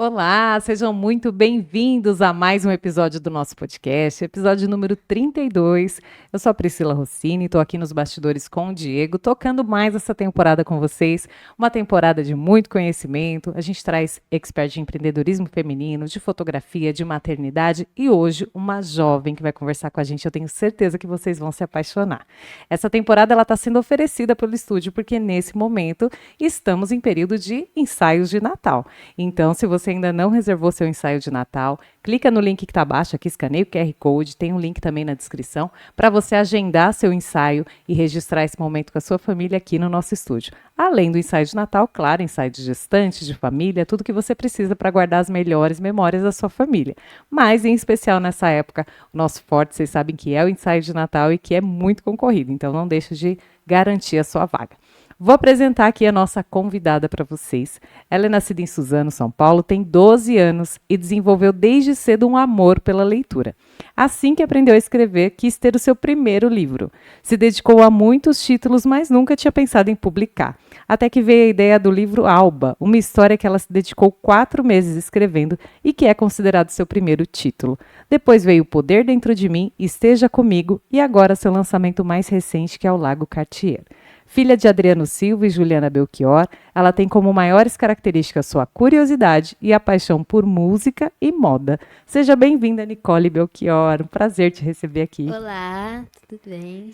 Olá, sejam muito bem-vindos a mais um episódio do nosso podcast, episódio número 32. Eu sou a Priscila Rossini, estou aqui nos bastidores com o Diego, tocando mais essa temporada com vocês, uma temporada de muito conhecimento. A gente traz expert de empreendedorismo feminino, de fotografia, de maternidade e hoje uma jovem que vai conversar com a gente. Eu tenho certeza que vocês vão se apaixonar. Essa temporada ela está sendo oferecida pelo estúdio porque nesse momento estamos em período de ensaios de Natal. Então, se você ainda não reservou seu ensaio de Natal, clica no link que está abaixo, aqui escaneia o QR Code, tem um link também na descrição, para você agendar seu ensaio e registrar esse momento com a sua família aqui no nosso estúdio. Além do ensaio de Natal, claro, ensaio de gestante, de família, tudo que você precisa para guardar as melhores memórias da sua família. Mas, em especial nessa época, o nosso forte, vocês sabem que é o ensaio de Natal e que é muito concorrido, então não deixe de garantir a sua vaga. Vou apresentar aqui a nossa convidada para vocês. Ela é nascida em Suzano, São Paulo, tem 12 anos e desenvolveu desde cedo um amor pela leitura. Assim que aprendeu a escrever, quis ter o seu primeiro livro. Se dedicou a muitos títulos, mas nunca tinha pensado em publicar. Até que veio a ideia do livro Alba, uma história que ela se dedicou 4 meses escrevendo e que é considerado seu primeiro título. Depois veio O Poder Dentro de Mim, Esteja Comigo e agora seu lançamento mais recente, que é O Lago Cartier. Filha de Adriano Silva e Juliana Belchior, ela tem como maiores características sua curiosidade e a paixão por música e moda. Seja bem-vinda, Nicole Belchior. Um prazer te receber aqui. Olá, tudo bem?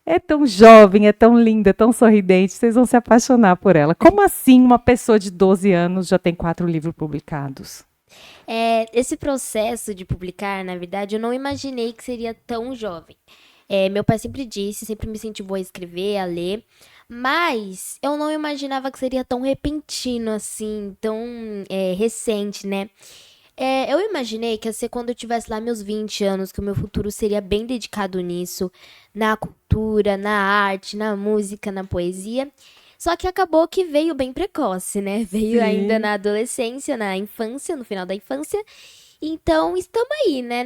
É tão jovem, é tão linda, tão sorridente, vocês vão se apaixonar por ela. Como assim uma pessoa de 12 anos já tem 4 livros publicados? Esse processo de publicar, na verdade, eu não imaginei que seria tão jovem. Meu pai sempre disse, sempre me incentivou a escrever, a ler, mas eu não imaginava que seria tão repentino assim, tão recente, né? Eu imaginei que ia ser quando eu tivesse lá meus 20 anos, que o meu futuro seria bem dedicado nisso, na cultura, na arte, na música, na poesia. Só que acabou que veio bem precoce, né? Veio ainda Sim. na adolescência, na infância, no final da infância. Então, estamos aí, né,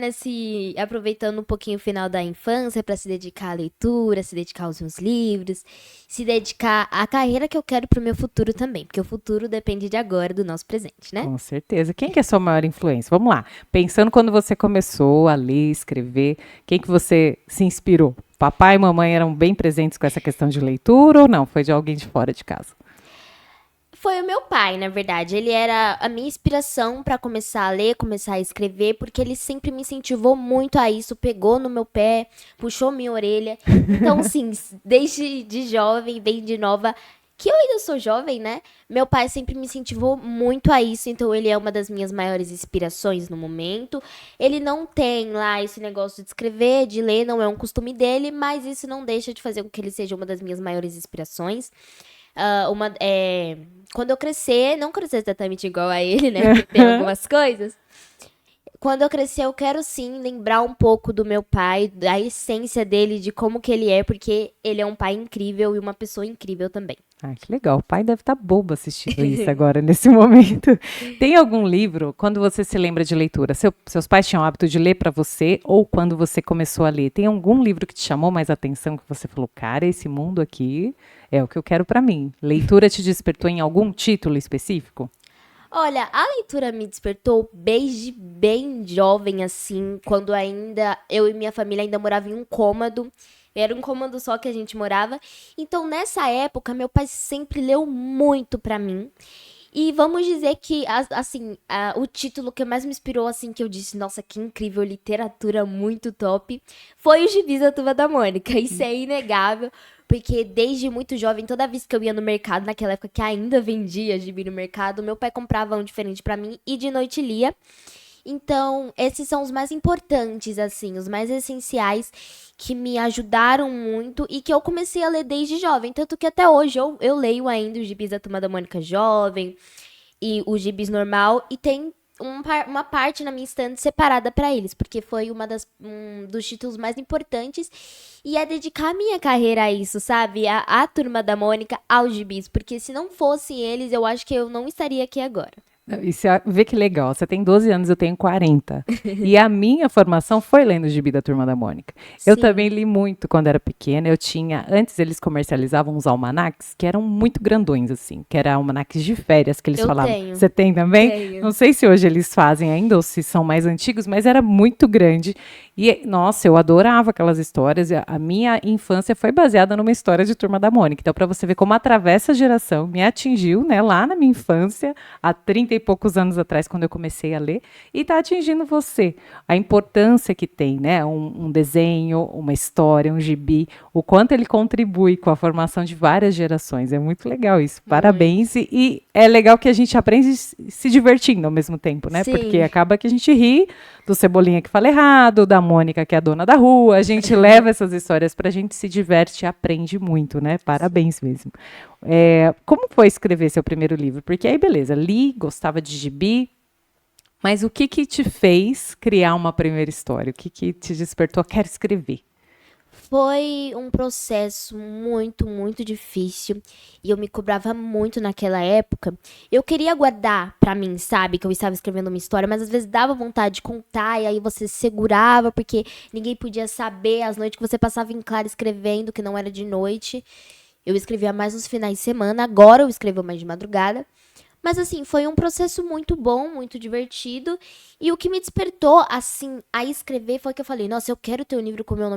aproveitando um pouquinho o final da infância para se dedicar à leitura, se dedicar aos meus livros, se dedicar à carreira que eu quero pro meu futuro também, porque o futuro depende de agora, do nosso presente, né? Com certeza. Quem que é a sua maior influência? Vamos lá. Pensando quando você começou a ler, escrever, quem que você se inspirou? Papai e mamãe eram bem presentes com essa questão de leitura ou não? Foi de alguém de fora de casa? Foi o meu pai, na verdade. Ele era a minha inspiração para começar a ler, começar a escrever, porque ele sempre me incentivou muito a isso, pegou no meu pé, puxou minha orelha. Então, sim, desde de jovem, bem de nova, que eu ainda sou jovem, né? Meu pai sempre me incentivou muito a isso, então ele é uma das minhas maiores inspirações no momento. Ele não tem lá esse negócio de escrever, de ler, não é um costume dele, mas isso não deixa de fazer com que ele seja uma das minhas maiores inspirações. Quando eu crescer, não crescer exatamente igual a ele, né? Porque tem algumas coisas. Quando eu crescer, eu quero sim lembrar um pouco do meu pai, da essência dele, de como que ele é, porque ele é um pai incrível e uma pessoa incrível também. Ah, que legal. O pai deve estar bobo assistindo isso agora, nesse momento. Tem algum livro, quando você se lembra de leitura, seus pais tinham o hábito de ler para você ou quando você começou a ler? Tem algum livro que te chamou mais atenção, que você falou, cara, esse mundo aqui é o que eu quero para mim? Leitura te despertou em algum título específico? Olha, a leitura me despertou desde bem jovem, assim, quando ainda eu e minha família ainda moravam em um cômodo. Era um cômodo só que a gente morava. Então, nessa época, meu pai sempre leu muito pra mim. E vamos dizer que, assim, o título que mais me inspirou, assim, que eu disse, nossa, que incrível, literatura muito top, foi o Gibis da Turma da Mônica. Isso é inegável, porque desde muito jovem, toda vez que eu ia no mercado, naquela época que ainda vendia gibi no mercado, meu pai comprava um diferente pra mim e de noite lia. Então, esses são os mais importantes, assim, os mais essenciais que me ajudaram muito e que eu comecei a ler desde jovem. Tanto que até hoje eu leio ainda os gibis da Turma da Mônica jovem e os gibis normal. E tem uma parte na minha estante separada para eles, porque foi um dos títulos mais importantes. E é dedicar a minha carreira a isso, sabe? A Turma da Mônica aos gibis. Porque se não fossem eles, eu acho que eu não estaria aqui agora. E você vê que legal, você tem 12 anos, eu tenho 40. E a minha formação foi lendo o Gibi da Turma da Mônica. Eu também Sim, li muito quando era pequena. Eu tinha, antes eles comercializavam uns almanaques que eram muito grandões, assim, que eram almanaques de férias que eles eu falavam. tenho. Você tem também? Não Tenho. sei se hoje eles fazem ainda ou se são mais antigos, mas era muito grande. E, nossa, eu adorava aquelas histórias. E a minha infância foi baseada numa história de Turma da Mônica. Então, para você ver como atravessa a geração, me atingiu, né, lá na minha infância, há 30 e poucos anos atrás, quando eu comecei a ler, e está atingindo você. A importância que tem, né? Um desenho, uma história, um gibi, o quanto ele contribui com a formação de várias gerações. É muito legal isso. Muito. Parabéns. E é legal que a gente aprende se divertindo ao mesmo tempo, né? Porque Sim. acaba que a gente ri do Cebolinha que fala errado, da Mônica que é a dona da rua. A gente leva essas histórias para a gente se diverte e aprende muito, né? Parabéns mesmo. Como foi escrever seu primeiro livro? Porque aí, beleza, li, gostava de gibi, mas o que que te fez criar uma primeira história? O que que te despertou? Quero escrever. Foi um processo muito, muito difícil e eu me cobrava muito naquela época. Eu queria guardar pra mim, sabe, que eu estava escrevendo uma história, mas às vezes dava vontade de contar e aí você segurava porque ninguém podia saber as noites que você passava em claro escrevendo, que não era de noite. Eu escrevia mais nos finais de semana, agora eu escrevo mais de madrugada. Mas assim, foi um processo muito bom, muito divertido. E o que me despertou, assim, a escrever foi que eu falei, nossa, eu quero ter um livro com meu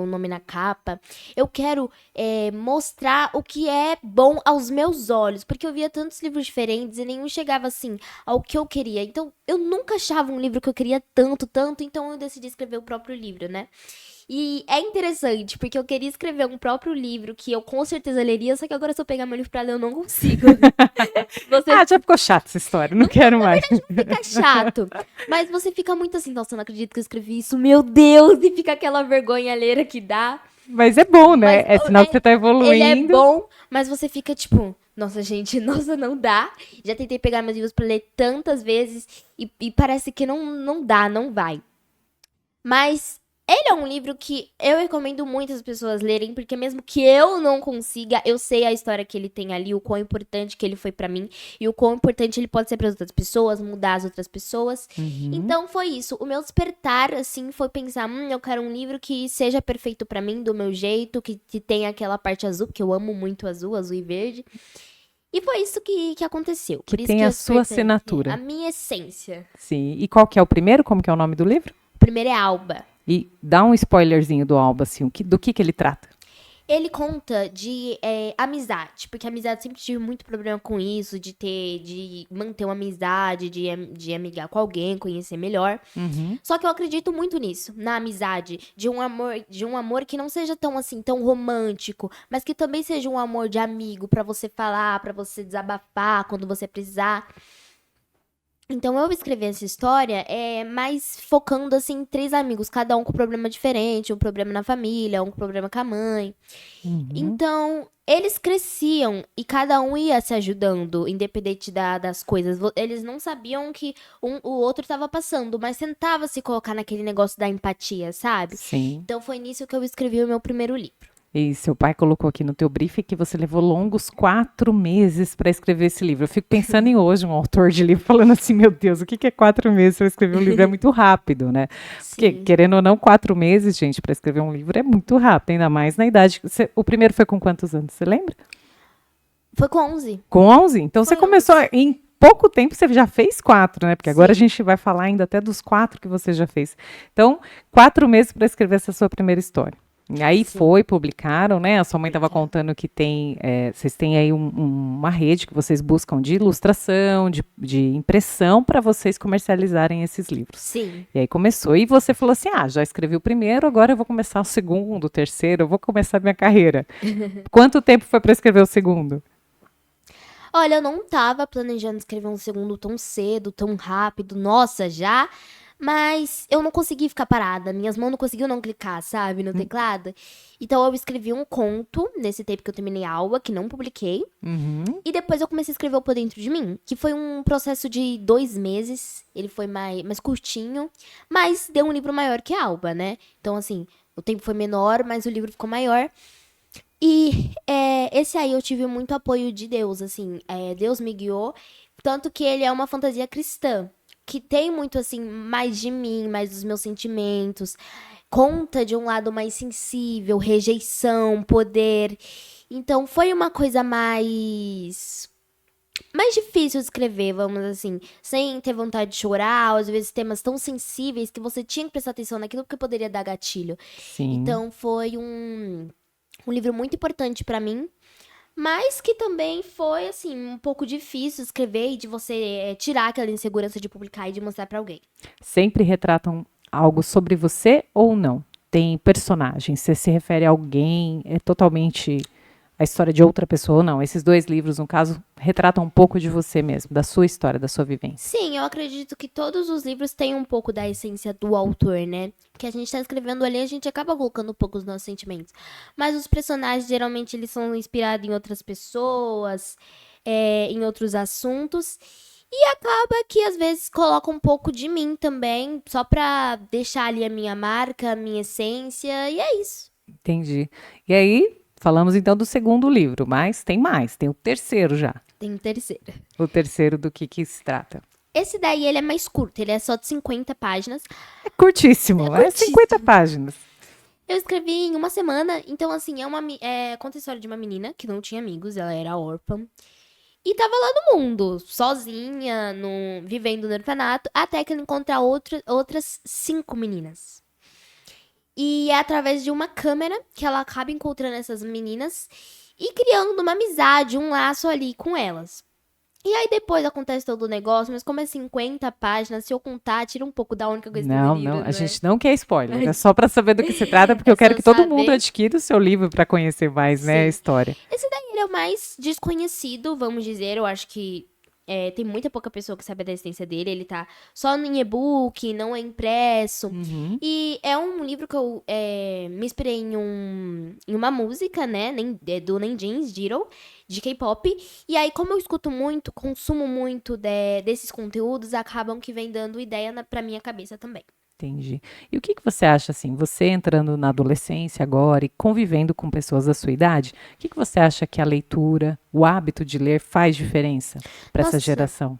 nome na capa. Eu quero mostrar o que é bom aos meus olhos. Porque eu via tantos livros diferentes e nenhum chegava, assim, ao que eu queria. Então, eu nunca achava um livro que eu queria tanto, tanto. Então, eu decidi escrever o próprio livro, né? E é interessante, porque eu queria escrever um próprio livro que eu com certeza leria, só que agora se eu pegar meu livro pra ler, eu não consigo. Você Ah, já ficou chata essa história, não não, quero na mais. verdade não fica chato, mas você fica muito assim, nossa, eu não acredito que eu escrevi isso, meu Deus, e fica aquela vergonha alheira que dá. Mas é bom, né? Mas É sinal que você está ele é evoluindo. bom, mas você fica tipo, nossa, gente, nossa, não dá. Já tentei pegar meus livros pra ler tantas vezes e parece que não dá, não vai. Mas ele é um livro que eu recomendo muitas pessoas lerem, porque mesmo que eu não consiga, eu sei a história que ele tem ali, o quão importante que ele foi pra mim e o quão importante ele pode ser para outras pessoas, mudar as outras pessoas. Uhum. Então foi isso. O meu despertar assim foi pensar, eu quero um livro que seja perfeito pra mim, do meu jeito, que tenha aquela parte azul, porque eu amo muito azul, azul e verde. E foi isso que aconteceu. Que Por isso tem que a eu sua despertei. A assinatura. minha essência. Sim. E qual que é o primeiro? Como que é o nome do livro? O primeiro é Alba. E dá um spoilerzinho do Alba, assim, do que ele trata. Ele conta de amizade, porque amizade sempre tive muito problema com isso, de manter uma amizade, de amigar com alguém, conhecer melhor. Uhum. Só que eu acredito muito nisso, na amizade, de um amor que não seja tão assim, tão romântico, mas que também seja um amor de amigo pra você falar, pra você desabafar quando você precisar. Então eu escrevi essa história mais focando assim em três amigos, cada um com problema diferente, um problema na família, um com problema com a mãe. Uhum. Então, eles cresciam e cada um ia se ajudando, independente das coisas. Eles não sabiam que o outro estava passando, mas tentava se colocar naquele negócio da empatia, sabe? Sim. Então foi nisso que eu escrevi o meu primeiro livro. E seu pai colocou aqui no teu briefing que você levou longos 4 meses para escrever esse livro. Eu fico pensando em hoje um autor de livro falando assim, meu Deus, o que que é 4 meses para escrever um livro? É muito rápido, né? Porque, Sim. querendo ou não, 4 meses, gente, para escrever um livro é muito rápido, ainda mais na idade. O primeiro foi com quantos anos? Você lembra? Foi com 11. Com 11. Então você Foi começou 11. em pouco tempo, você já fez 4, né? Porque agora a Sim. gente vai falar ainda até dos 4 que você já fez. Então, 4 meses para escrever essa sua primeira história. E aí Sim. publicaram, né? A sua mãe estava Publicar. contando que vocês têm aí uma rede que vocês buscam de ilustração, de impressão para vocês comercializarem esses livros. Sim. E aí começou. E você falou assim: já escrevi o primeiro, agora eu vou começar o segundo, o terceiro, eu vou começar a minha carreira. Quanto tempo foi para escrever o segundo? Olha, eu não tava planejando escrever um segundo tão cedo, tão rápido. Nossa, já. Mas eu não consegui ficar parada. Minhas mãos não conseguiam não clicar, sabe, no teclado. Então eu escrevi um conto nesse tempo que eu terminei a aula, que não publiquei. Uhum. E depois eu comecei a escrever o Por Dentro de Mim, que foi um processo de 2 meses. Ele foi mais curtinho, mas deu um livro maior que a Alba, né? Então, assim, o tempo foi menor, mas o livro ficou maior. E esse aí eu tive muito apoio de Deus, assim. Deus me guiou. Tanto que ele é uma fantasia cristã, que tem muito, assim, mais de mim, mais dos meus sentimentos. Conta de um lado mais sensível, rejeição, poder. Então, foi uma coisa mais difícil de escrever, vamos assim, sem ter vontade de chorar, às vezes temas tão sensíveis que você tinha que prestar atenção naquilo porque poderia dar gatilho. Sim. Então foi um livro muito importante pra mim, mas que também foi assim um pouco difícil de escrever e de você tirar aquela insegurança de publicar e de mostrar pra alguém. Sempre retratam algo sobre você ou não? Tem personagens? Você se refere a alguém? É totalmente a história de outra pessoa ou não? Esses 2 livros, no caso, retratam um pouco de você mesmo, da sua história, da sua vivência. Sim, eu acredito que todos os livros têm um pouco da essência do autor, né? Que a gente tá escrevendo ali, a gente acaba colocando um pouco os nossos sentimentos. Mas os personagens, geralmente, eles são inspirados em outras pessoas, em outros assuntos. E acaba que, às vezes, coloca um pouco de mim também, só pra deixar ali a minha marca, a minha essência, e é isso. Entendi. E aí, falamos então do segundo livro, mas tem mais, tem o terceiro já. Tem um terceiro. O terceiro do que se trata? Esse daí, ele é mais curto, ele é só de 50 páginas. É curtíssimo, é curtíssimo. 50 páginas. Eu escrevi em uma semana, então assim, conta a história de uma menina que não tinha amigos, ela era órfã. E tava lá no mundo, sozinha, vivendo no orfanato, até que ela encontra outras 5 meninas. E é através de uma câmera que ela acaba encontrando essas meninas e criando uma amizade, um laço ali com elas. E aí depois acontece todo o negócio, mas como é 50 páginas, se eu contar, tira um pouco da única coisa do Não, livro, não, não a é? gente não quer spoiler, é só para saber do que se trata, porque É eu quero só que todo saber. mundo adquira o seu livro para conhecer mais, né, a Sim. história. Esse daí ele é o mais desconhecido, vamos dizer. Eu acho que tem muita pouca pessoa que sabe da existência dele. Ele tá só em e-book, não é impresso. Uhum. E é um livro que eu me inspirei em uma música, né? Do Nenjin Jiro, de K-pop. E aí, como eu escuto muito, consumo muito desses conteúdos, acabam que vem dando ideia pra minha cabeça também. Entendi. E o que você acha, assim, você entrando na adolescência agora e convivendo com pessoas da sua idade, o que você acha que a leitura, o hábito de ler faz diferença para essa Nossa. geração?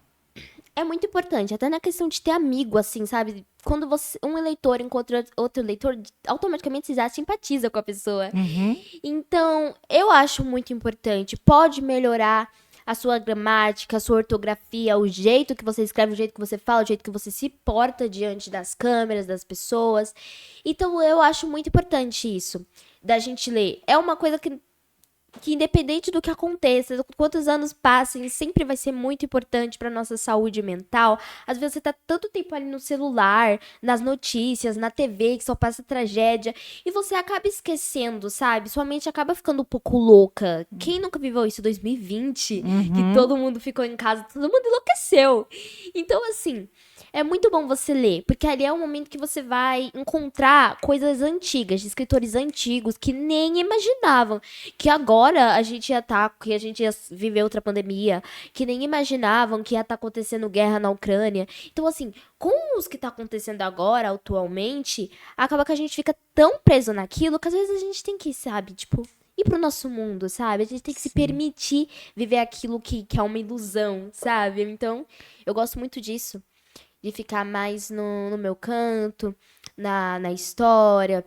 É muito importante, até na questão de ter amigo, assim, sabe? Quando um eleitor encontra outro eleitor, automaticamente você já simpatiza com a pessoa. Uhum. Então, eu acho muito importante. Pode melhorar a sua gramática, a sua ortografia, o jeito que você escreve, o jeito que você fala, o jeito que você se porta diante das câmeras, das pessoas. Então, eu acho muito importante isso, da gente ler. É uma coisa que independente do que aconteça, quantos anos passem, sempre vai ser muito importante para nossa saúde mental. Às vezes você tá tanto tempo ali no celular, nas notícias, na TV, que só passa tragédia, e você acaba esquecendo, sabe? Sua mente acaba ficando um pouco louca. Quem nunca viveu isso em 2020? Que todo mundo ficou em casa, todo mundo enlouqueceu. Então, assim, é muito bom você ler, porque ali é um momento que você vai encontrar coisas antigas, de escritores antigos que nem imaginavam que agora que a gente ia viver outra pandemia, que nem imaginavam que ia estar acontecendo guerra na Ucrânia. Então, assim, com os que tá acontecendo agora, atualmente, acaba que a gente fica tão preso naquilo que às vezes a gente tem que, sabe, tipo, ir pro nosso mundo, sabe? A gente tem que se permitir viver aquilo que é uma ilusão, sabe? Então, eu gosto muito disso. De ficar mais no meu canto, na história.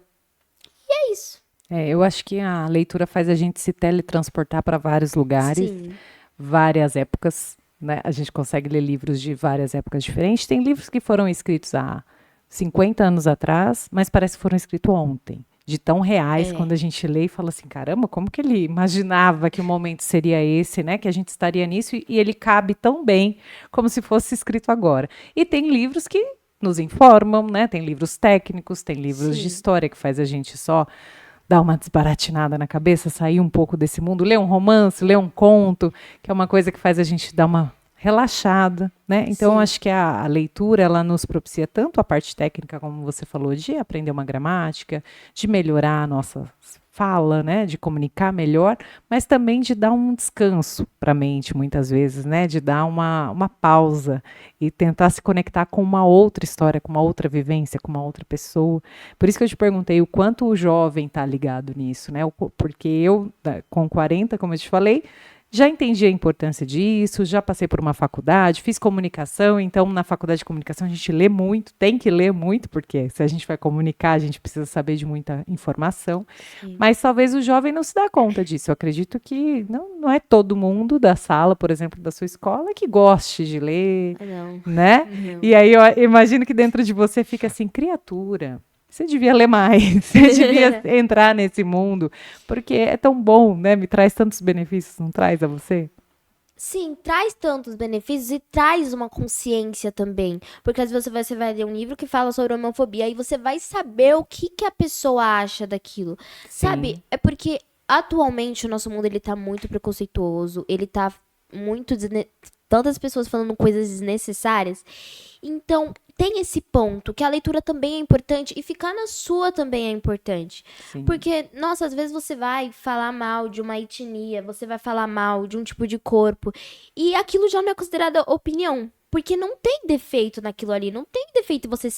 E é isso. Eu acho que a leitura faz a gente se teletransportar para vários lugares, Sim. várias épocas, né? A gente consegue ler livros de várias épocas diferentes. Tem livros que foram escritos há 50 anos atrás, mas parece que foram escritos ontem. De tão reais, quando a gente lê e fala assim, caramba, como que ele imaginava que o momento seria esse, né? Que a gente estaria nisso e ele cabe tão bem como se fosse escrito agora. E tem livros que nos informam, né? Tem livros técnicos, tem livros de história que faz a gente só dar uma desbaratinada na cabeça, sair um pouco desse mundo, ler um romance, ler um conto, que é uma coisa que faz a gente dar uma relaxada, né? Então, acho que a leitura, ela nos propicia tanto a parte técnica, como você falou, de aprender uma gramática, de melhorar a nossa fala, né? De comunicar melhor, mas também de dar um descanso para a mente, muitas vezes, né? De dar uma pausa e tentar se conectar com uma outra história, com uma outra vivência, com uma outra pessoa. Por isso que eu te perguntei o quanto o jovem está ligado nisso, né? Porque eu, com 40, como eu te falei, já entendi a importância disso, já passei por uma faculdade, fiz comunicação, então na faculdade de comunicação a gente lê muito, tem que ler muito, porque se a gente vai comunicar, a gente precisa saber de muita informação, mas talvez o jovem não se dá conta disso. Eu acredito que não é todo mundo da sala, por exemplo, da sua escola, que goste de ler, né? Não. E aí eu imagino que dentro de você fica assim, criatura, você devia ler mais, você devia entrar nesse mundo, porque é tão bom, né? Me traz tantos benefícios, não traz a você? Sim, traz tantos benefícios e traz uma consciência também. Porque às vezes você vai ler um livro que fala sobre homofobia e você vai saber o que, que a pessoa acha daquilo. Sabe? É porque atualmente o nosso mundo ele tá muito preconceituoso, ele tá muito tantas pessoas falando coisas desnecessárias. Então, tem esse ponto, que a leitura também é importante e ficar na sua também é importante. Sim. Porque, nossa, às vezes você vai falar mal de uma etnia, você vai falar mal de um tipo de corpo, e aquilo já não é considerado opinião. Porque não tem defeito naquilo ali, não tem defeito você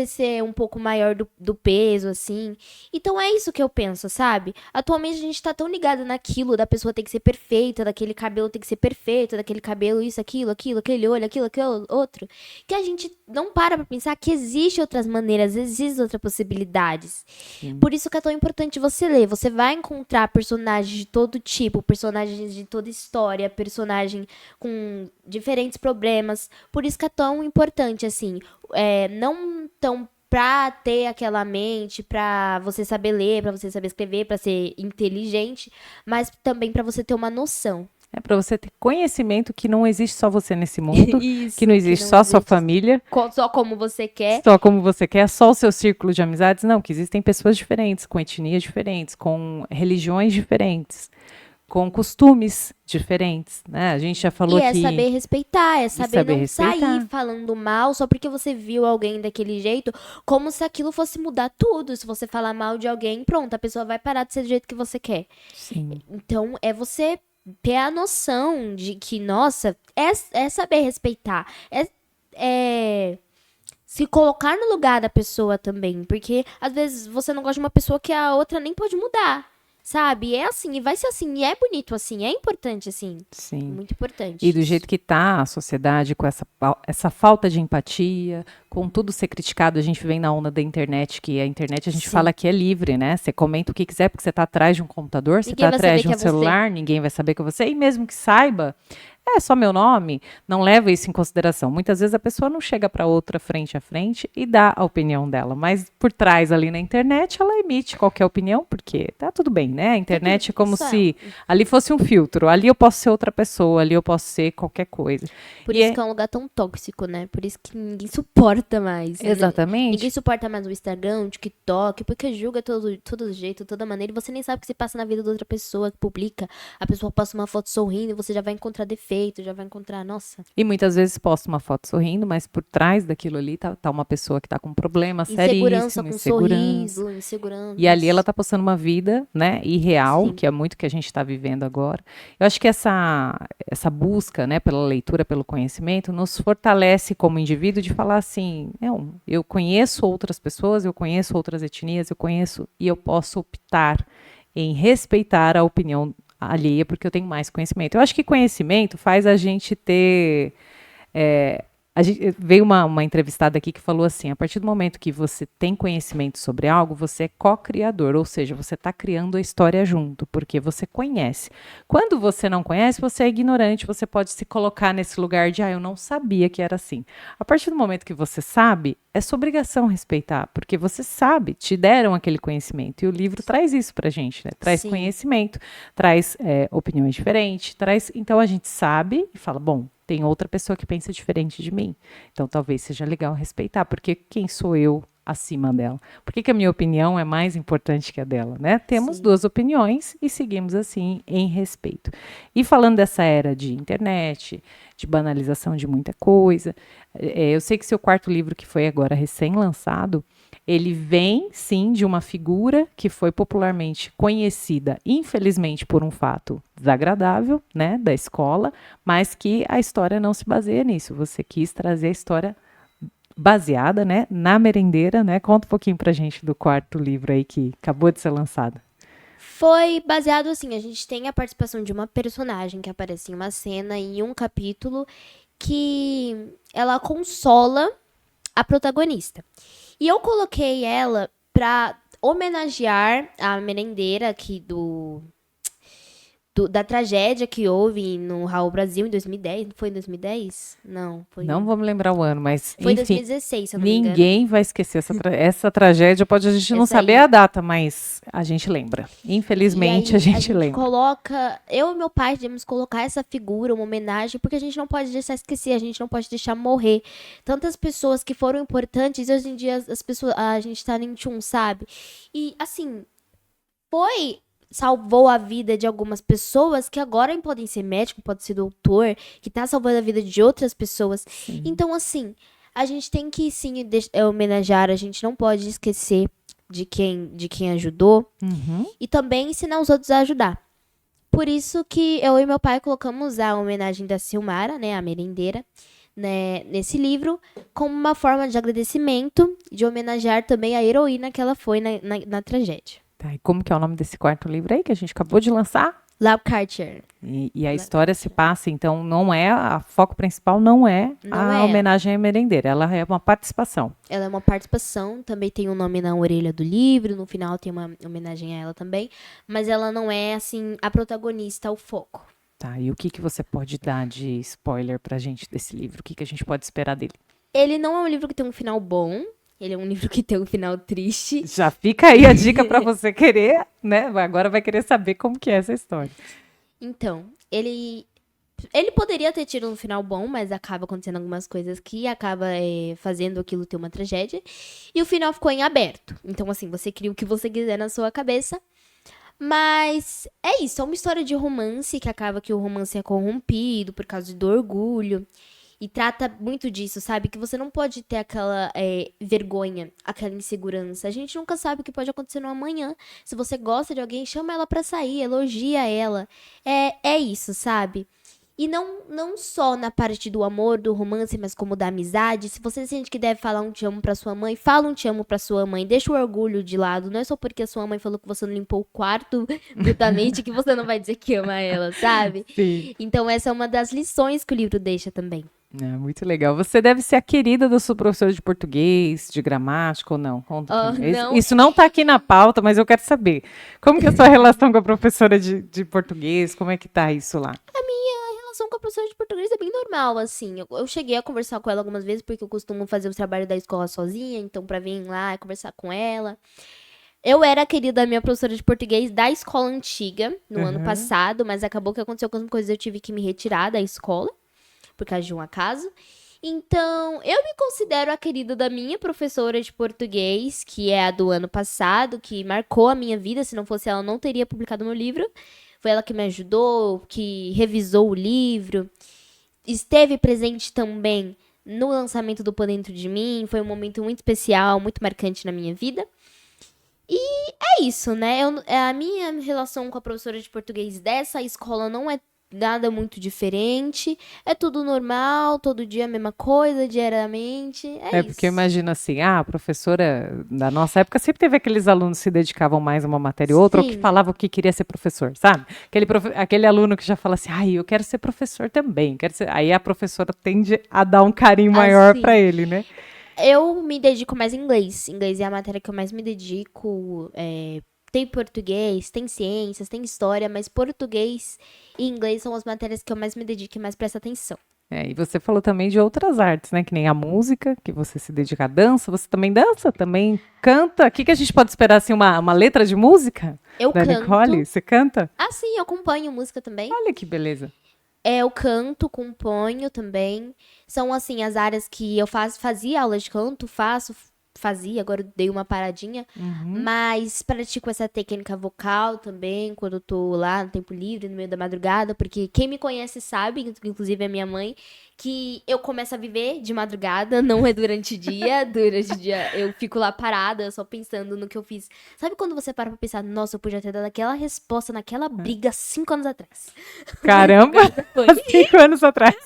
ser um pouco maior do peso, assim. Então é isso que eu penso, sabe? Atualmente a gente tá tão ligado naquilo da pessoa ter que ser perfeita, daquele cabelo ter que ser perfeito, daquele cabelo isso, aquilo, aquele olho, aquilo, outro, que a gente não para pra pensar que existem outras maneiras, existem outras possibilidades. Sim. Por isso que é tão importante você ler. Você vai encontrar personagens de todo tipo, personagens de toda história, personagem com diferentes problemas. Por isso que é tão importante, assim, não tão pra ter aquela mente, pra você saber ler, pra você saber escrever, pra ser inteligente, mas também pra você ter uma noção. É para você ter conhecimento que não existe só você nesse mundo, Isso, que não existe só sua família, só como você quer. só como você quer, só o seu círculo de amizades. Não, que existem pessoas diferentes, com etnias diferentes, com religiões diferentes, com costumes diferentes, né? A gente já falou E aqui. é saber respeitar, é saber saber não respeitar. sair falando mal só porque você viu alguém daquele jeito, como se aquilo fosse mudar tudo. Se você falar mal de alguém, pronto, a pessoa vai parar de ser do jeito que você quer. Sim. Então, é você ter a noção de que, nossa, é saber respeitar. É se colocar no lugar da pessoa também. Porque, às vezes, você não gosta de uma pessoa que a outra nem pode mudar. Sabe? É assim, e vai ser assim, e é bonito assim, é importante assim. Sim. Muito importante. E do jeito que está a sociedade, com essa falta de empatia, com tudo ser criticado, a gente vem na onda da internet, que a internet a gente fala que é livre, né? Você comenta o que quiser, porque você está atrás de um computador, você está atrás de um celular, ninguém vai saber que é você, e mesmo que saiba, é só meu nome, não leva isso em consideração. Muitas vezes a pessoa não chega para outra frente a frente e dá a opinião dela, mas por trás ali na internet ela emite qualquer opinião, porque tá tudo bem, né? A internet é como se ali fosse um filtro, ali eu posso ser outra pessoa, ali eu posso ser qualquer coisa. Por isso que é um lugar tão tóxico, né? Por isso que ninguém suporta mais. Exatamente. Ninguém suporta mais o Instagram, o TikTok, porque julga todo jeito, toda maneira, e você nem sabe o que se passa na vida da outra pessoa que publica. A pessoa posta uma foto sorrindo e você já vai encontrar defeito, já vai encontrar, nossa. E muitas vezes posta uma foto sorrindo, mas por trás daquilo ali tá uma pessoa que tá com um problema seríssimo, sorriso, insegurança. E ali ela tá postando uma vida, né, irreal, que é muito que a gente tá vivendo agora. Eu acho que essa busca, né, pela leitura, pelo conhecimento, nos fortalece como indivíduo de falar assim, eu conheço outras pessoas, eu conheço outras etnias, eu conheço e eu posso optar em respeitar a opinião alheia, porque eu tenho mais conhecimento. Eu acho que conhecimento faz a gente ter... veio uma entrevistada aqui que falou assim, a partir do momento que você tem conhecimento sobre algo, você é co-criador, ou seja, você está criando a história junto, porque você conhece. Quando você não conhece, você é ignorante, você pode se colocar nesse lugar de, eu não sabia que era assim. A partir do momento que você sabe, é sua obrigação respeitar, porque você sabe, te deram aquele conhecimento, e o livro traz isso pra gente, né? Traz conhecimento, traz opiniões diferentes, então a gente sabe e fala, bom, tem outra pessoa que pensa diferente de mim. Então, talvez seja legal respeitar, porque quem sou eu acima dela? Por que a minha opinião é mais importante que a dela, né? Temos duas opiniões e seguimos assim em respeito. E falando dessa era de internet, de banalização de muita coisa, eu sei que seu quarto livro, que foi agora recém-lançado, ele vem, sim, de uma figura que foi popularmente conhecida, infelizmente, por um fato desagradável, né, da escola, mas que a história não se baseia nisso. Você quis trazer a história baseada, né, na merendeira, né? Conta um pouquinho pra gente do quarto livro aí que acabou de ser lançado. Foi baseado assim, a gente tem a participação de uma personagem que aparece em uma cena em um capítulo que ela consola a protagonista. E eu coloquei ela pra homenagear a merendeira aqui da tragédia que houve no Raul Brasil em 2010. Não foi em 2010? Não, foi. Não vamos lembrar o ano, mas Foi em enfim, 2016, se eu não me engano. ninguém vai esquecer essa tragédia. Pode a gente não Essa saber aí. a data, mas a gente lembra. Infelizmente, E aí, a gente lembra. coloca. Eu e meu pai devemos colocar essa figura, uma homenagem, porque a gente não pode deixar esquecer, a gente não pode deixar morrer. Tantas pessoas que foram importantes, e hoje em dia as pessoas. A gente tá em tchum, sabe? E assim, salvou a vida de algumas pessoas que agora podem ser médico, pode ser doutor, que tá salvando a vida de outras pessoas. Sim. Então, assim, a gente tem que sim homenagear, a gente não pode esquecer de quem ajudou Uhum. e também ensinar os outros a ajudar. Por isso que eu e meu pai colocamos a homenagem da Silmara, né, a merendeira, né, nesse livro, como uma forma de agradecimento, de homenagear também a heroína que ela foi na tragédia. Tá, e como que é o nome desse quarto livro aí que a gente acabou de lançar? La Cartier. E a história se passa, então, não é, a foco principal não é Não a é. homenagem à merendeira, ela é uma participação. Ela é uma participação, também tem um nome na orelha do livro, no final tem uma homenagem a ela também, mas ela não é, assim, a protagonista, o foco. Tá, e o que você pode dar de spoiler pra gente desse livro? O que a gente pode esperar dele? Ele não é um livro que tem um final bom, ele é um livro que tem um final triste. Já fica aí a dica pra você querer, né? Agora vai querer saber como que é essa história. Então, ele poderia ter tido um final bom, mas acaba acontecendo algumas coisas que acaba fazendo aquilo ter uma tragédia. E o final ficou em aberto. Então, assim, você cria o que você quiser na sua cabeça. Mas é isso, é uma história de romance que acaba que o romance é corrompido por causa do orgulho. E trata muito disso, sabe? Que você não pode ter aquela vergonha, aquela insegurança. A gente nunca sabe o que pode acontecer no amanhã. Se você gosta de alguém, chama ela pra sair, elogia ela. É isso, sabe? E não só na parte do amor, do romance, mas como da amizade. Se você sente que deve falar um te amo pra sua mãe, fala um te amo pra sua mãe. Deixa o orgulho de lado. Não é só porque a sua mãe falou que você não limpou o quarto brutamente que você não vai dizer que ama ela, sabe? Sim. Então essa é uma das lições que o livro deixa também. É, muito legal. Você deve ser a querida do seu professor de português, de gramática ou não? Conta pra mim. Não. Isso não tá aqui na pauta, mas eu quero saber. Como que é a sua relação com a professora de português? Como é que tá isso lá? A relação com a professora de português é bem normal, assim. Eu cheguei a conversar com ela algumas vezes, porque eu costumo fazer os trabalhos da escola sozinha, então pra vir lá e conversar com ela. Eu era a querida minha professora de português da escola antiga, no ano passado, mas acabou que aconteceu algumas coisas, eu tive que me retirar da escola, por causa de um acaso. Então, eu me considero a querida da minha professora de português, que é a do ano passado, que marcou a minha vida. Se não fosse ela, eu não teria publicado meu livro. Foi ela que me ajudou, que revisou o livro. Esteve presente também no lançamento do Por Dentro de Mim. Foi um momento muito especial, muito marcante na minha vida. E é isso, né? A minha relação com a professora de português dessa escola não é nada muito diferente. É tudo normal, todo dia a mesma coisa, diariamente. É isso. Porque eu imagino assim, a professora da nossa época sempre teve aqueles alunos que se dedicavam mais a uma matéria ou outra, ou que Sim. falavam que queria ser professor, sabe? Aquele aluno que já fala assim, ai, eu quero ser professor também. Aí a professora tende a dar um carinho maior Assim. pra ele, né? Eu me dedico mais em inglês. Inglês é a matéria que eu mais me dedico. Tem português, tem ciências, tem história, mas português e inglês são as matérias que eu mais me dedico e mais presto atenção. E você falou também de outras artes, né? Que nem a música, que você se dedica à dança. Você também dança, também canta. O que a gente pode esperar, assim, uma letra de música? Eu Da canto. Nicole? Você canta? Ah, sim, eu acompanho música também. Olha que beleza. Eu canto, componho também. São, assim, as áreas que eu fazia aula de canto, fazia, agora eu dei uma paradinha. Mas pratico essa técnica vocal também, quando eu tô lá no tempo livre, no meio da madrugada, porque quem me conhece sabe, inclusive a minha mãe, que eu começo a viver de madrugada, não é durante o dia. Durante o dia eu fico lá parada, só pensando no que eu fiz. Sabe quando você para pra pensar, nossa, eu podia ter dado aquela resposta naquela briga 5 anos atrás? Caramba! Foi. Há 5 anos atrás.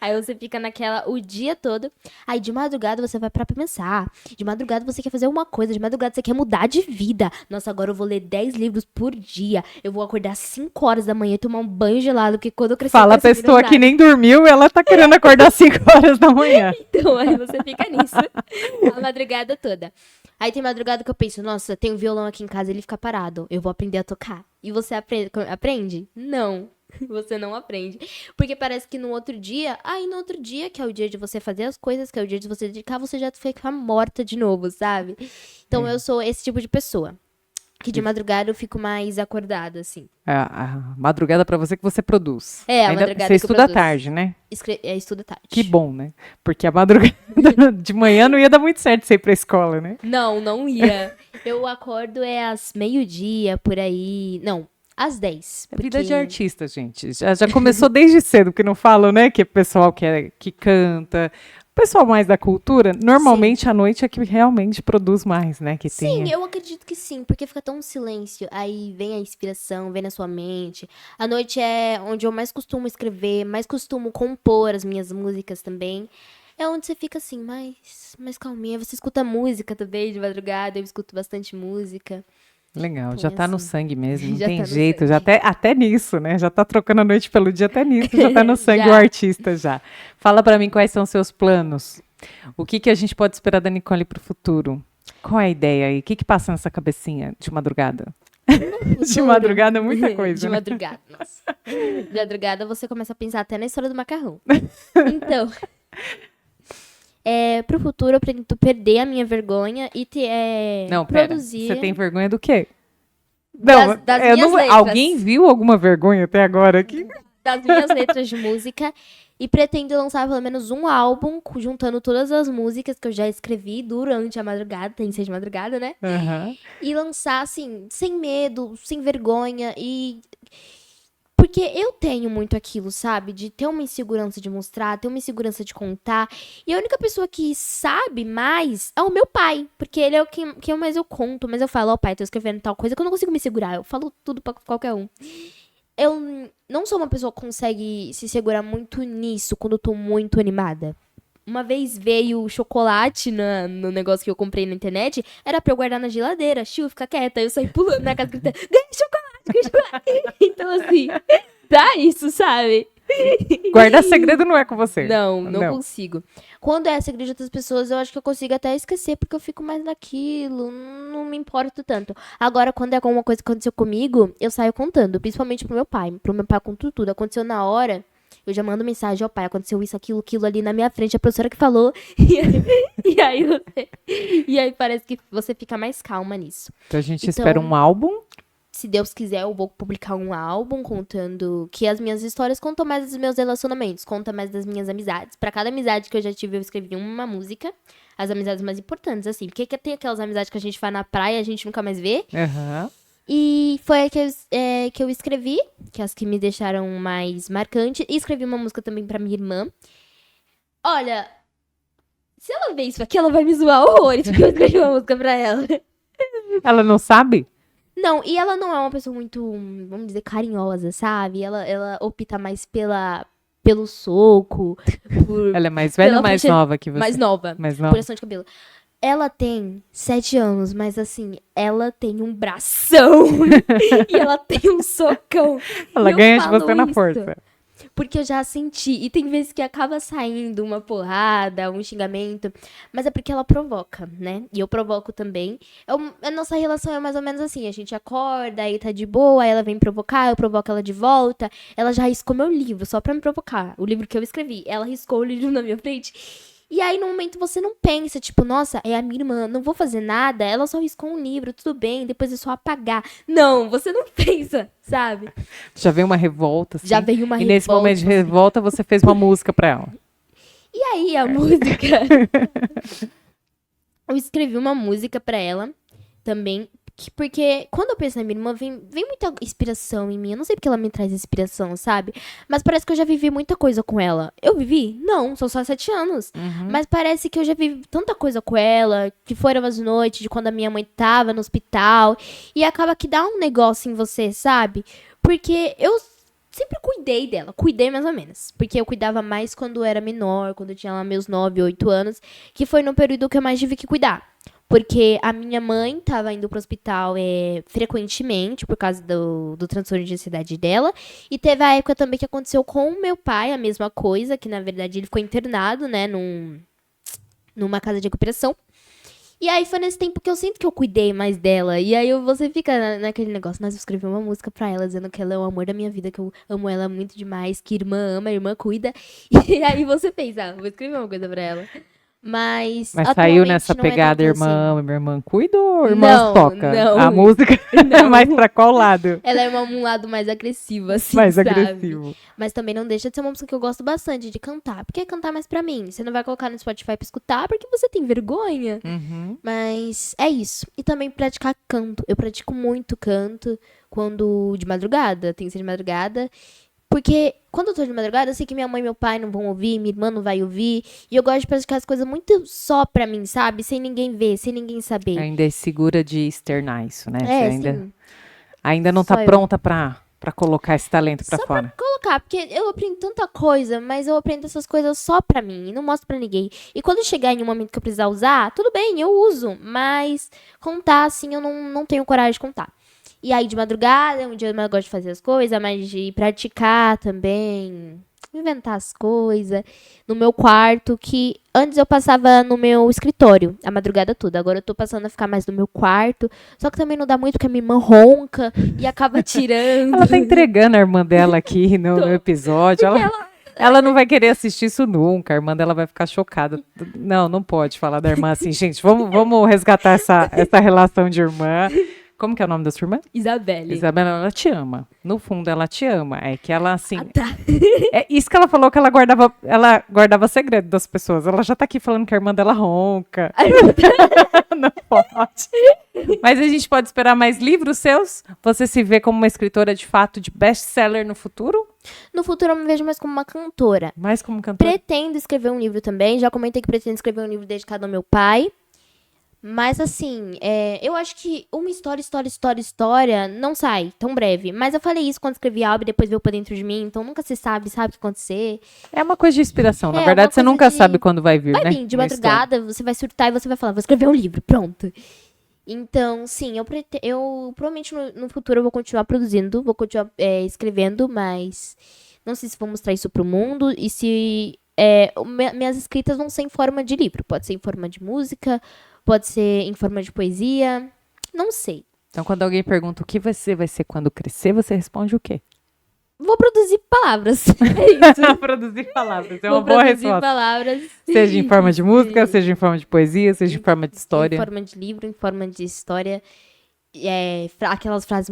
Aí você fica naquela o dia todo. Aí de madrugada você vai parar pra pensar, pensar, de madrugada você quer fazer uma coisa, de madrugada você quer mudar de vida. Nossa, agora eu vou ler 10 livros por dia. Eu vou acordar 5 horas da manhã e tomar um banho gelado, porque quando eu crescer... Fala a pessoa que nem dormiu e ela tá querendo acordar 5 horas da manhã. Então, aí você fica nisso a madrugada toda. Aí tem madrugada que eu penso, nossa, tem um violão aqui em casa, ele fica parado. Eu vou aprender a tocar. E você aprende? Não. Você não aprende. Porque parece que no outro dia, no outro dia, que é o dia de você fazer as coisas, que é o dia de você dedicar, você já fica morta de novo, sabe? Então eu sou esse tipo de pessoa. Que de madrugada eu fico mais acordada, assim. A madrugada pra você que você produz. A madrugada você que eu estuda à produzo. tarde, né? Estuda tarde. Que bom, né? Porque a madrugada de manhã não ia dar muito certo você ir pra escola, né? Não ia. Eu acordo às meio-dia, por aí. Não, às 10. É vida de artista, gente. Já começou desde cedo, porque não falam, né? Que o pessoal que canta. O pessoal mais da cultura, normalmente à noite é que realmente produz mais, né? Que Sim, eu acredito que sim, porque fica tão um silêncio. Aí vem a inspiração, vem na sua mente. A noite é onde eu mais costumo escrever, mais costumo compor as minhas músicas também. É onde você fica assim, mais calminha. Você escuta música também de madrugada, eu escuto bastante música. Legal, Então, já tá no assim, sangue mesmo, não já tem tá no jeito, sangue. já até nisso, né? Já tá trocando a noite pelo dia, até nisso, já tá no sangue Já. o artista já. Fala pra mim quais são os seus planos. O que a gente pode esperar da Nicole pro futuro? Qual é a ideia aí? O que passa nessa cabecinha de madrugada? De madrugada é muita coisa, De né? madrugada, nossa. De madrugada você começa a pensar até na história do macarrão. Então, pro futuro eu pretendo perder a minha vergonha e Não, pera, produzir... você tem vergonha do quê? Das eu minhas letras. Alguém viu alguma vergonha até agora aqui? Das minhas letras de música. E pretendo lançar pelo menos um álbum, juntando todas as músicas que eu já escrevi durante a madrugada, tem que ser de madrugada, né? Aham. E lançar, assim, sem medo, sem vergonha e... Porque eu tenho muito aquilo, sabe? De ter uma insegurança de mostrar, ter uma insegurança de contar. E a única pessoa que sabe mais é o meu pai. Porque ele é o que mais eu conto. Mas eu falo, pai, tô escrevendo tal coisa que eu não consigo me segurar. Eu falo tudo pra qualquer um. Eu não sou uma pessoa que consegue se segurar muito nisso quando eu tô muito animada. Uma vez veio chocolate no negócio que eu comprei na internet, era pra eu guardar na geladeira. Chiu, fica quieta. Eu saí pulando na casa gritando, ganhei chocolate. Então, assim, dá isso, sabe? Guardar segredo não é com você. Não consigo. Quando é segredo de outras pessoas, eu acho que eu consigo até esquecer, porque eu fico mais naquilo, não me importo tanto. Agora, quando é alguma coisa que aconteceu comigo, eu saio contando, principalmente pro meu pai. Pro meu pai eu conto tudo. Aconteceu na hora, eu já mando mensagem, pai, aconteceu isso, aquilo ali na minha frente, a professora que falou. E aí parece que você fica mais calma nisso. Então a gente espera um álbum. Se Deus quiser, eu vou publicar um álbum contando que as minhas histórias contam mais dos meus relacionamentos, contam mais das minhas amizades. Pra cada amizade que eu já tive, eu escrevi uma música. As amizades mais importantes, assim. Porque tem aquelas amizades que a gente vai na praia e a gente nunca mais vê. Aham. E foi a que eu escrevi, que é as que me deixaram mais marcante. E escrevi uma música também pra minha irmã. Olha, se ela ver isso aqui, ela vai me zoar horrores, porque eu escrevi uma música pra ela. Ela não sabe? Não, e ela não é uma pessoa muito, vamos dizer, carinhosa, sabe? Ela opta mais pelo soco. Ela é mais velha ou mais puxa- nova que você? Mais nova. Mais nova. Puração de cabelo. Ela tem 7 anos, mas assim, ela tem um bração. E ela tem um socão. Ela E eu ganha de falo você na isso força. Porque eu já senti. E tem vezes que acaba saindo uma porrada, um xingamento. Mas é porque ela provoca, né? E eu provoco também. A nossa relação é mais ou menos assim. A gente acorda, aí tá de boa, aí ela vem provocar, eu provoco ela de volta. Ela já riscou meu livro, só pra me provocar. O livro que eu escrevi. Ela riscou o livro na minha frente. E aí, no momento, você não pensa, tipo, nossa, é a minha irmã, não vou fazer nada, ela só riscou um livro, tudo bem, depois é só apagar. Não, você não pensa, sabe? Já veio uma revolta, assim. Já veio uma E nesse revolta, momento de revolta, você fez uma música pra ela. E aí, a música... Eu escrevi uma música pra ela também, porque quando eu penso na minha irmã, vem muita inspiração em mim. Eu não sei porque ela me traz inspiração, sabe? Mas parece que eu já vivi muita coisa com ela. Eu vivi? Não, são só 7 anos. Mas parece que eu já vivi tanta coisa com ela, que foram as noites de quando a minha mãe tava no hospital. E acaba que dá um negócio em você, sabe? Porque eu sempre cuidei cuidei dela. Cuidei mais ou menos. Porque eu cuidava mais quando era menor, quando eu tinha lá meus 9, 8 anos, que foi no período que eu mais tive que cuidar. Porque a minha mãe tava indo pro hospital frequentemente, por causa do transtorno de ansiedade dela. E teve a época também que aconteceu com o meu pai, a mesma coisa, que na verdade ele ficou internado, né, numa casa de recuperação. E aí foi nesse tempo que eu sinto que eu cuidei mais dela. E aí você fica naquele negócio, mas eu escrevi uma música pra ela, dizendo que ela é o amor da minha vida, que eu amo ela muito demais, que irmã ama, irmã cuida. E aí você pensa, vou escrever uma coisa pra ela. Mas Mas saiu atualmente nessa não é pegada, tanto assim. irmã ama, minha irmã cuida ou irmã Não, toca? não. A música é mais pra qual lado? Ela é um lado mais agressivo, assim, Mais sabe? agressivo. Mas também não deixa de ser uma música que eu gosto bastante de cantar. Porque é cantar mais pra mim. Você não vai colocar no Spotify pra escutar porque você tem vergonha. Uhum. Mas é isso. E também praticar canto. Eu pratico muito canto quando de madrugada. Tem que ser de madrugada. Porque quando eu tô de madrugada, eu sei que minha mãe e meu pai não vão ouvir, minha irmã não vai ouvir. E eu gosto de praticar as coisas muito só pra mim, sabe? Sem ninguém ver, sem ninguém saber. Ainda é segura de externar isso, né? Você sim. ainda não Só tá eu. pronta pra colocar esse talento pra Só fora. Colocar, porque eu aprendo tanta coisa, mas eu aprendo essas coisas só pra mim, e não mostro pra ninguém. E quando chegar em um momento que eu precisar usar, tudo bem, eu uso, mas contar, assim, eu não tenho coragem de contar. E aí, de madrugada, um dia eu mais gosto de fazer as coisas, mas de praticar também, inventar as coisas. No meu quarto, que antes eu passava no meu escritório, a madrugada toda. Agora eu tô passando a ficar mais no meu quarto. Só que também não dá muito, porque a minha irmã ronca e acaba tirando. Ela tá entregando a irmã dela aqui no episódio. Ela não vai querer assistir isso nunca. A irmã dela vai ficar chocada. Não pode falar da irmã assim, gente. Vamos resgatar essa relação de irmã. Como que é o nome da sua irmã? Isabelle. Isabela, ela te ama. No fundo, ela te ama. É que ela, assim... Tá. É isso que ela falou, que ela guardava segredo das pessoas. Ela já tá aqui falando que a irmã dela ronca. Não pode. Mas a gente pode esperar mais livros seus? Você se vê como uma escritora, de fato, de best-seller no futuro? No futuro eu me vejo mais como uma cantora. Mais como cantora? Pretendo escrever um livro também. Já comentei que pretendo escrever um livro dedicado ao meu pai. Mas assim, eu acho que uma história não sai tão breve. Mas eu falei isso quando escrevi a obra e depois veio pra dentro de mim. Então nunca se sabe o que acontecer. É uma coisa de inspiração. Na É, verdade, uma você coisa nunca de- sabe quando vai vir, Vai né? vir, de Uma história. madrugada, você vai surtar e você vai falar, vou escrever um livro, pronto. Então, sim, eu provavelmente no futuro eu vou continuar produzindo, vou continuar escrevendo, mas não sei se vou mostrar isso pro mundo e se minhas escritas vão ser em forma de livro. Pode ser em forma de música, pode ser em forma de poesia, não sei. Então, quando alguém pergunta o que você vai ser quando crescer, você responde o quê? Vou produzir palavras. É isso. Produzir palavras. É Vou uma boa produzir resposta. palavras. Seja em forma de música, Sim. seja em forma de poesia, seja em forma de história. Em forma de livro, em forma de história. Aquelas frases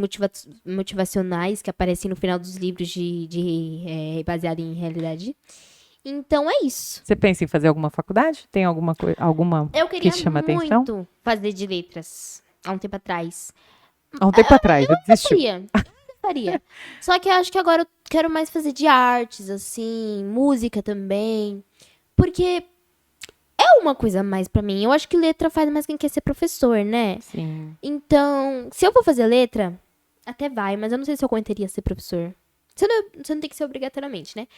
motivacionais que aparecem no final dos livros baseado em realidade. Então é isso. Você pensa em fazer alguma faculdade? Tem alguma Eu que queria te chama atenção? muito fazer de letras há um tempo atrás. Há um tempo atrás, eu desisti. Faria. Só que eu acho que agora eu quero mais fazer de artes, assim, música também. Porque é uma coisa a mais pra mim. Eu acho que letra faz mais quem quer ser professor, né? Sim. Então, se eu for fazer letra, até vai, mas eu não sei se eu aguentaria ser professor. Você não tem que ser obrigatoriamente, né?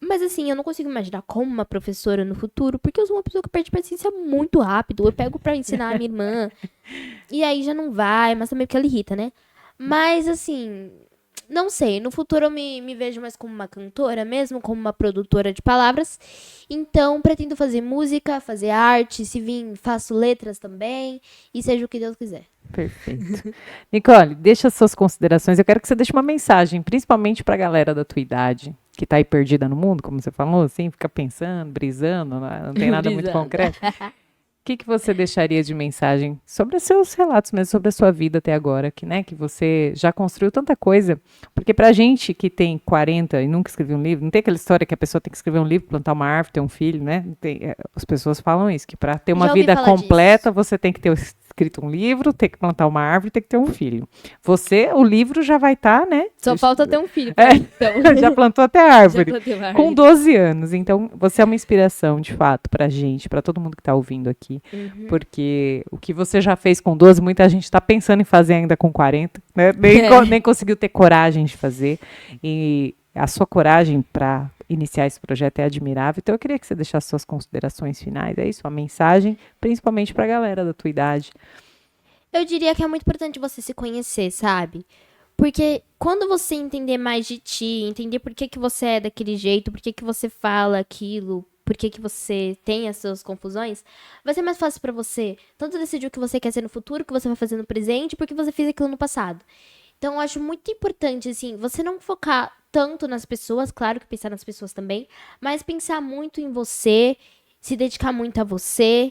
Mas assim, eu não consigo imaginar como uma professora no futuro, porque eu sou uma pessoa que perde paciência muito rápido. Eu pego pra ensinar a minha irmã, e aí já não vai, mas também porque ela irrita, né? Mas assim, não sei, no futuro eu me vejo mais como uma cantora mesmo, como uma produtora de palavras. Então, pretendo fazer música, fazer arte, se vir, faço letras também, e seja o que Deus quiser. Perfeito. Nicole, deixa suas considerações. Eu quero que você deixe uma mensagem, principalmente para a galera da tua idade, que está aí perdida no mundo, como você falou, assim, fica pensando, brisando, não tem nada muito Brisando. concreto. O que você deixaria de mensagem sobre os seus relatos, mesmo sobre a sua vida até agora, que você já construiu tanta coisa? Porque pra gente que tem 40 e nunca escreveu um livro, não tem aquela história que a pessoa tem que escrever um livro, plantar uma árvore, ter um filho, né? As pessoas falam isso, que para ter uma Já ouvi vida falar completa, você tem que ter escrito um livro, ter que plantar uma árvore, ter que ter um filho. Você, o livro já vai estar, né? Só falta ter um filho. Então. Já plantou até a árvore. Já plantei uma Com árvore. 12 anos. Então, você é uma inspiração, de fato, pra gente, pra todo mundo que tá ouvindo aqui. Porque o que você já fez com 12, muita gente tá pensando em fazer ainda com 40, né? Nem conseguiu ter coragem de fazer. E a sua coragem para iniciar esse projeto é admirável. Então, eu queria que você deixasse suas considerações finais. É isso, a mensagem, principalmente pra galera da tua idade. Eu diria que é muito importante você se conhecer, sabe? Porque quando você entender mais de ti, entender por que você é daquele jeito, por que você fala aquilo, por que você tem as suas confusões, vai ser mais fácil pra você tanto decidir o que você quer ser no futuro, o que você vai fazer no presente, porque você fez aquilo no passado. Então, eu acho muito importante, assim, você não focar tanto nas pessoas, claro que pensar nas pessoas também, mas pensar muito em você, se dedicar muito a você.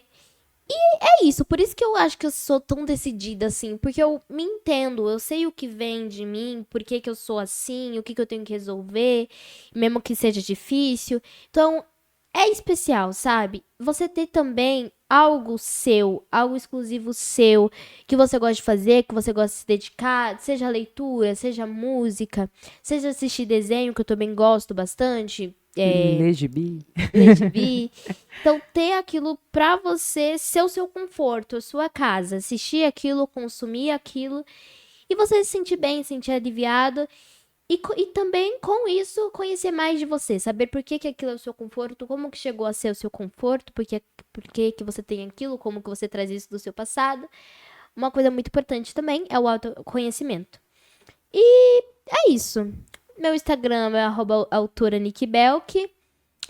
É isso, por isso que eu acho que eu sou tão decidida, assim, porque eu me entendo, eu sei o que vem de mim, por que eu sou assim, o que eu tenho que resolver, mesmo que seja difícil. Então, é especial, sabe? Você ter também algo seu, algo exclusivo seu, que você gosta de fazer, que você gosta de se dedicar, seja leitura, seja música, seja assistir desenho, que eu também gosto bastante. Legibi. Legibi. Então, ter aquilo pra você ser o seu conforto, a sua casa. Assistir aquilo, consumir aquilo. E você se sentir bem, se sentir aliviado. E também, com isso, conhecer mais de você. Saber por que aquilo é o seu conforto, como que chegou a ser o seu conforto, por que você tem aquilo, como que você traz isso do seu passado. Uma coisa muito importante também é o autoconhecimento. E é isso. Meu Instagram é @autora_nickbelk.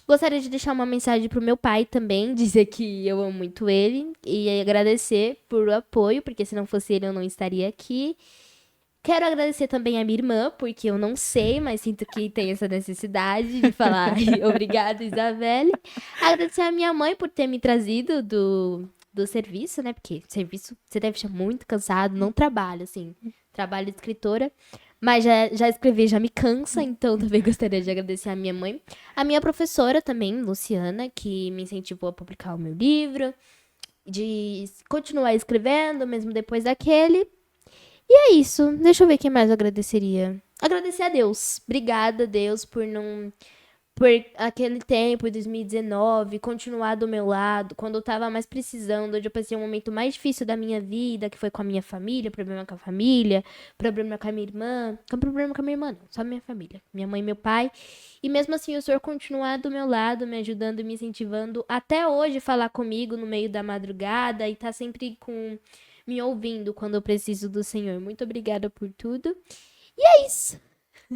Gostaria de deixar uma mensagem pro meu pai também, dizer que eu amo muito ele e agradecer por o apoio, porque se não fosse ele eu não estaria aqui. Quero agradecer também a minha irmã, porque eu não sei, mas sinto que tem essa necessidade de falar obrigada, Isabelle. Agradecer a minha mãe por ter me trazido do serviço, né? Porque serviço você deve estar muito cansado, não trabalho, assim, trabalho de escritora. Mas já escrevi, já me cansa, então também gostaria de agradecer a minha mãe. A minha professora também, Luciana, que me incentivou a publicar o meu livro, de continuar escrevendo, mesmo depois daquele. E é isso. Deixa eu ver quem mais eu agradeceria. Agradecer a Deus. Obrigada, Deus, por aquele tempo, em 2019, continuar do meu lado, quando eu tava mais precisando, onde eu passei um momento mais difícil da minha vida, que foi com a minha família, problema com a família, problema com a minha irmã, não problema com a minha irmã, não, só a minha família, minha mãe e meu pai, e mesmo assim o Senhor continuar do meu lado, me ajudando, me incentivando, até hoje falar comigo no meio da madrugada, e tá sempre me ouvindo quando eu preciso do Senhor. Muito obrigada por tudo, e é isso.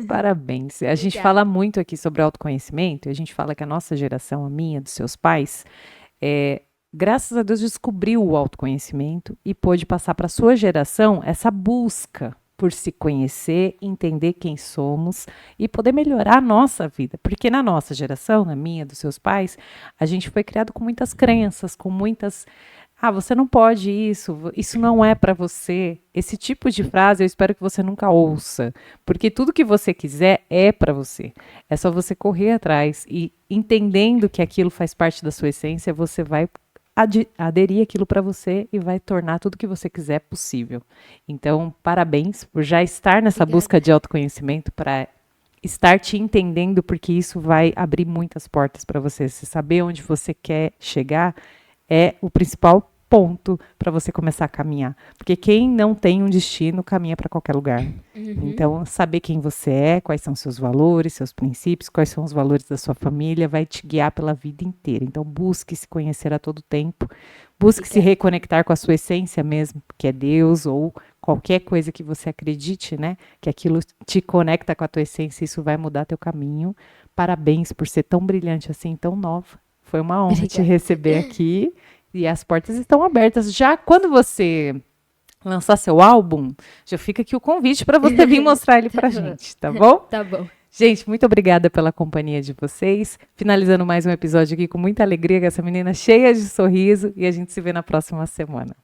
Parabéns. A gente Obrigada. fala muito aqui sobre autoconhecimento, e a gente fala que a nossa geração, a minha, dos seus pais, graças a Deus descobriu o autoconhecimento e pôde passar para a sua geração essa busca por se conhecer, entender quem somos e poder melhorar a nossa vida. Porque na nossa geração, na minha, dos seus pais, a gente foi criado com muitas crenças, com muitas... você não pode isso não é para você. Esse tipo de frase eu espero que você nunca ouça, porque tudo que você quiser é para você. É só você correr atrás e entendendo que aquilo faz parte da sua essência, você vai aderir aquilo para você e vai tornar tudo que você quiser possível. Então, parabéns por já estar nessa busca de autoconhecimento, para estar te entendendo, porque isso vai abrir muitas portas para você. Se saber onde você quer chegar é o principal ponto para você começar a caminhar. Porque quem não tem um destino caminha para qualquer lugar. Então, saber quem você é, quais são seus valores, seus princípios, quais são os valores da sua família, vai te guiar pela vida inteira. Então, busque se conhecer a todo tempo. Busque se reconectar com a sua essência mesmo, que é Deus ou qualquer coisa que você acredite, né? Que aquilo te conecta com a tua essência, isso vai mudar teu caminho. Parabéns por ser tão brilhante assim, tão nova. Foi uma honra te receber aqui. E as portas estão abertas. Já quando você lançar seu álbum, já fica aqui o convite para você vir mostrar ele pra gente, tá bom? Tá bom. Gente, muito obrigada pela companhia de vocês. Finalizando mais um episódio aqui com muita alegria, com essa menina cheia de sorriso. E a gente se vê na próxima semana.